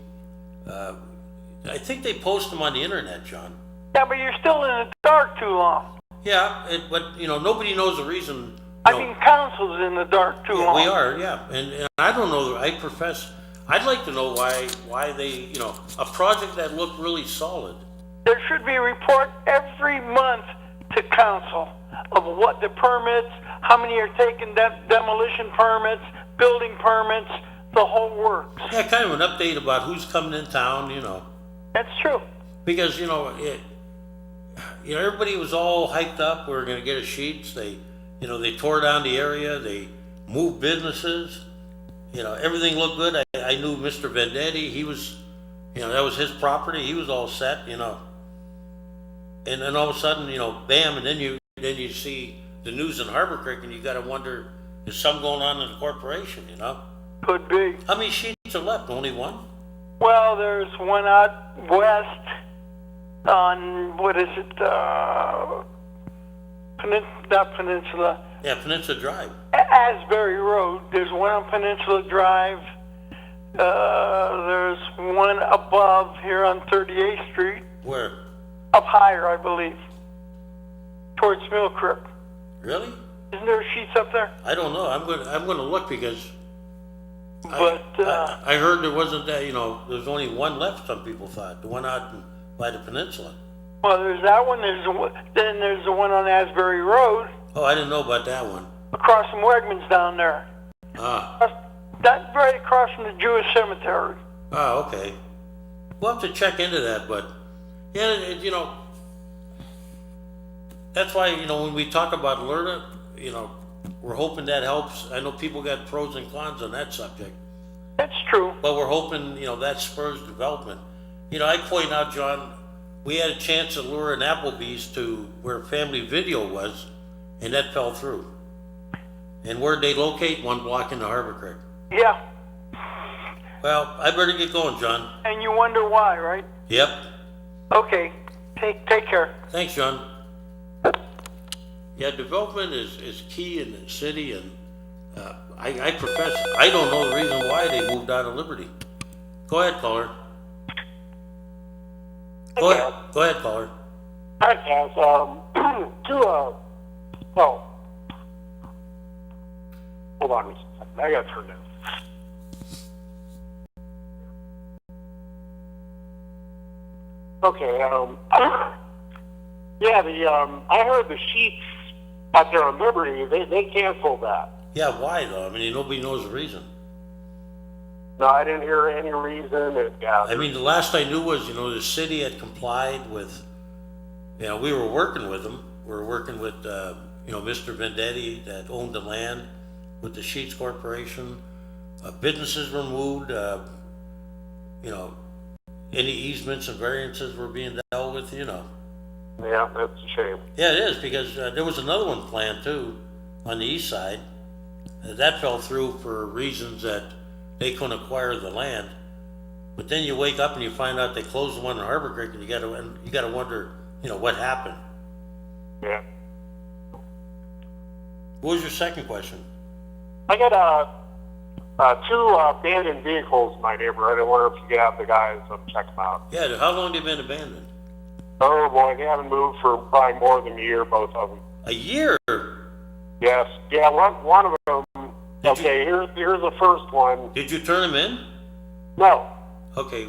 I think they post them on the internet, John. Yeah, but you're still in the dark too long. Yeah, but nobody knows the reason. I mean, council's in the dark too long. We are, yeah, and I don't know. I'd like to know why they, a project that looked really solid. There should be a report every month to council of what the permits, how many are taking demolition permits, building permits, the whole works. Yeah, kind of an update about who's coming in town, That's true. because everybody was all hyped up. We were going to get a sheets. They tore down the area. They moved businesses. Everything looked good. I knew Mr. Vendetti. He was, that was his property. He was all set. And then all of a sudden, bam, and then you see the news in Harbor Creek, and you got to wonder, is something going on in the corporation? Could be. How many sheets are left? Only one? Well, there's one out west on, what is it, not Peninsula, Yeah, Peninsula Drive. Asbury Road. There's one on Peninsula Drive. There's one above here on 38th Street, Where? up higher, I believe, towards Mill Creek. Really? Isn't there sheets up there? I don't know. I'm gonna look because But I heard there wasn't that. There's only one left. Some people thought the one out by the peninsula. Well, there's that one. Then there's the one on Asbury Road, Oh, I didn't know about that one. across from Wegmans down there. That's right across from the Jewish cemetery. Oh, okay. We'll have to check into that, but, yeah, that's why, when we talk about Lerna, we're hoping that helps. I know people got pros and cons on that subject, That's true. but we're hoping, that spurs development. I point out, John, we had a chance to lure an Applebee's to where Family Video was, and that fell through. And where'd they locate? 1 block into Harbor Creek. Yeah. Well, I better get going, John. And you wonder why, right? Yep. Okay. Take care. Thanks, John. Yeah, development is key in the city, and I profess, I don't know the reason why they moved out of Liberty. Go ahead, caller. Go ahead, caller. Hi, Cass. Hold on a second. I got to turn down. Okay, yeah, I heard the Sheets out there on Liberty, they canceled that. Yeah, why though? I mean, nobody knows the reason. No, I didn't hear any reason. I mean, the last I knew was, the city had complied with, we were working with them. We were working with, Mr. Vendetti that owned the land with the Sheets Corporation. Businesses were moved, any easements and variances were being dealt with, Yeah, that's a shame. Yeah, it is, because there was another one planned too, on the east side. That fell through for reasons that they couldn't acquire the land. But then you wake up and you find out they closed the one in Harbor Creek, and you gotta wonder, what happened. Yeah. What was your second question? I got two abandoned vehicles in my neighborhood. I wonder if you could have the guys check them out. Yeah, how long have they been abandoned? Oh boy, they haven't moved for probably more than a year, both of them. A year? Yes. Yeah, one of them. Okay, here's the first one. Did you turn them in? No. Okay.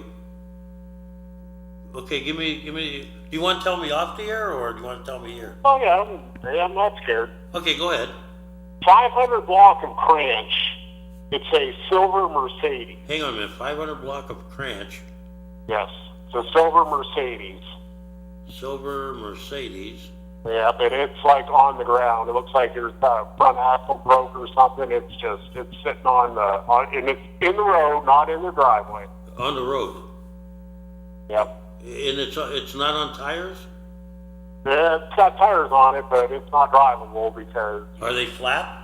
Okay, give me, do you want to tell me off the air, or do you want to tell me here? Oh yeah, I'm not scared. Okay, go ahead. 500 block of Cranch. It's a silver Mercedes. Hang on a minute, 500 block of Cranch. Yes, it's a silver Mercedes. Silver Mercedes. Yeah, but it's like on the ground. It looks like there's a front axle broke or something. It's sitting and it's in the road, not in the driveway. On the road. Yep. And it's not on tires? Yeah, it's got tires on it, but it's not drivable because... Are they flat?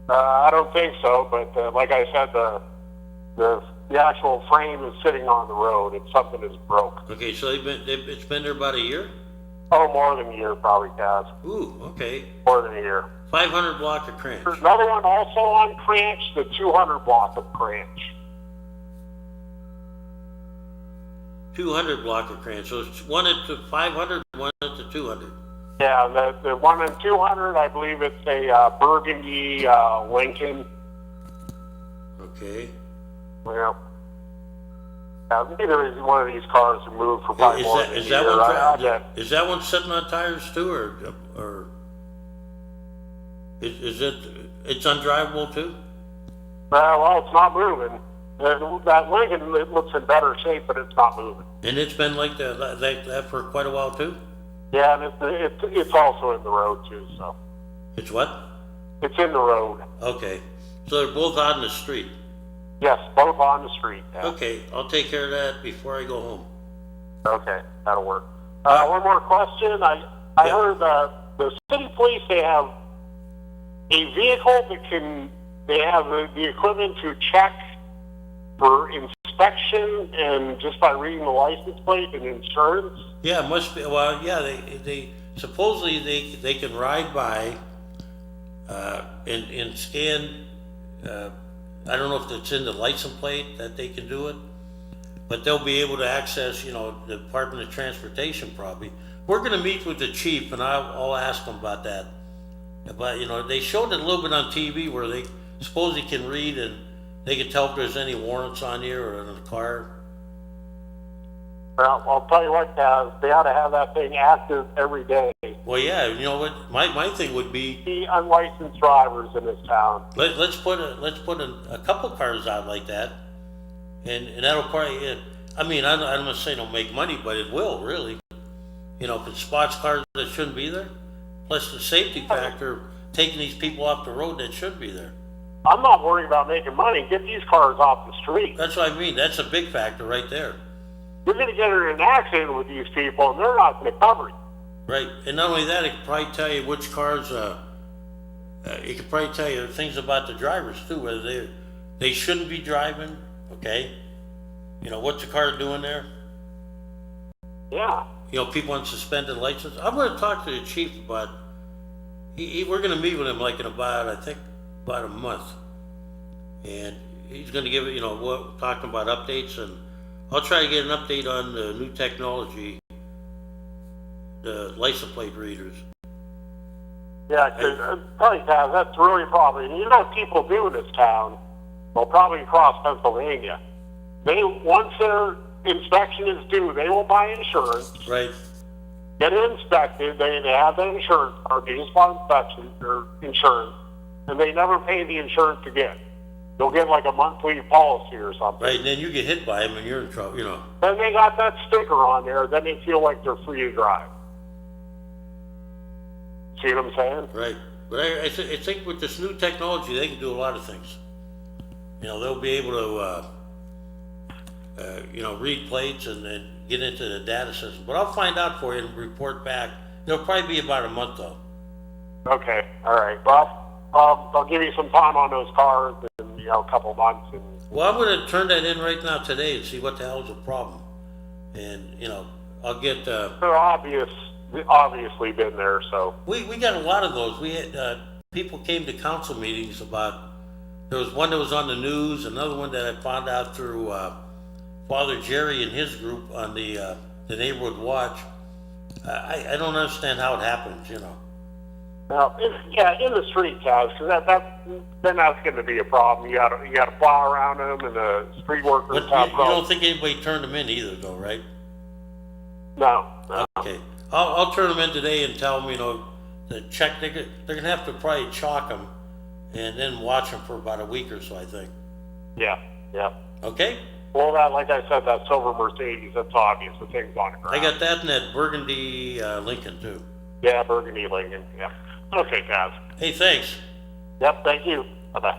I don't think so, but like I said, the actual frame is sitting on the road. It's something that's broke. Okay, so it's been there about a year? Oh, more than a year probably, Kaz. Ooh, okay. More than a year. 500 block of Cranch. There's another one also on Cranch, the 200 block of Cranch. 200 block of Cranch. So it's one at the 500, one at the 200. Yeah, the one in 200, I believe it's a Burgundy Lincoln. Okay. Yeah. Neither is one of these cars to move for probably more than a year. Is that one sitting on tires too, or is it's undrivable too? Well, it's not moving. That Lincoln, it looks in better shape, but it's not moving. And it's been like that for quite a while too? Yeah, and it's also in the road too, so. It's what? It's in the road. Okay. So they're both out in the street? Yes, both on the street. Yeah. Okay, I'll take care of that before I go home. Okay, that'll work. One more question. I heard the city police, they have a vehicle they have the equipment to check for inspection and just by reading the license plate and insurance. Yeah, it must be. Well, yeah, they supposedly they can ride by and scan. I don't know if it's in the license plate that they can do it, but they'll be able to access, the Department of Transportation probably. We're going to meet with the chief, and I'll ask them about that. But they showed it a little bit on TV where they supposedly can read and they can tell if there's any warrants on here or in the car. Well, I'll tell you what, Kaz, they ought to have that thing active every day. Well, yeah, you know what, my thing would be, The unlicensed drivers in this town. let's put a couple cars out like that, and that'll probably, I mean, I'm not saying it'll make money, but it will, really. You know, if it spots cars that shouldn't be there, plus the safety factor, taking these people off the road that should be there. I'm not worried about making money. Get these cars off the street. That's what I mean, that's a big factor right there. You're going to get in an accident with these people, and they're not going to cover you. Right, and not only that, it could probably tell you which cars, it could probably tell you things about the drivers too, whether they shouldn't be driving, okay? You know, what's the car doing there? Yeah. You know, people on suspended license. I'm gonna talk to the chief about, we're gonna meet with him like in about, I think, about a month. And he's gonna give it, you know, talking about updates, and I'll try to get an update on the new technology, the license plate readers. Yeah, because tell you, Kaz, that's really a problem. And you know what people do in this town? Well, probably across Pennsylvania. Once their inspection is due, they will buy insurance, Right, get it inspected, they have that insurance card, they just buy inspection or insurance, and they never pay the insurance again. They'll get like a monthly policy or something. right, and then you get hit by him and you're in trouble, you know. Then they got that sticker on there, then they feel like they're free to drive. See what I'm saying? Right, but I think with this new technology, they can do a lot of things. You know, they'll be able to, you know, read plates and then get into the data system. But I'll find out for you and report back. It'll probably be about a month though. Okay, all right. Well, I'll give you some time on those cars in, you know, a couple months. And Well, I'm gonna turn that in right now today and see what the hell is the problem. And, you know, I'll get, they're obviously been there, so. we got a lot of those. We had, people came to council meetings about, there was one that was on the news, another one that I found out through, Father Jerry and his group on the Neighborhood Watch. I don't understand how it happens, you know. Now, in the street, Kaz, because then that's going to be a problem. You got to plow around them, and the street workers But have you don't think anybody turned them in either, though, right? No. Okay, I'll turn them in today and tell them, you know, to check. They're gonna have to probably chalk them, and then watch them for about a week or so, I think. Yeah. Okay, Well, that, like I said, that silver Mercedes, that's obvious. The thing's on the ground. I got that and that burgundy Lincoln too. Yeah, Burgundy Lincoln. Yeah. Okay, Kaz. Hey, thanks. Yep. Thank you. Bye-bye.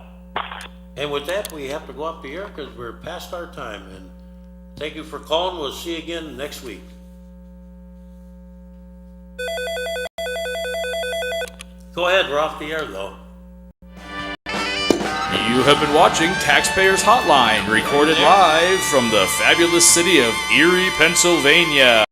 And with that, we have to go off the air because we're past our time. And thank you for calling. We'll see you again next week. Go ahead, we're off the air though. You have been watching Taxpayers Hotline, recorded live from the fabulous city of Erie, Pennsylvania.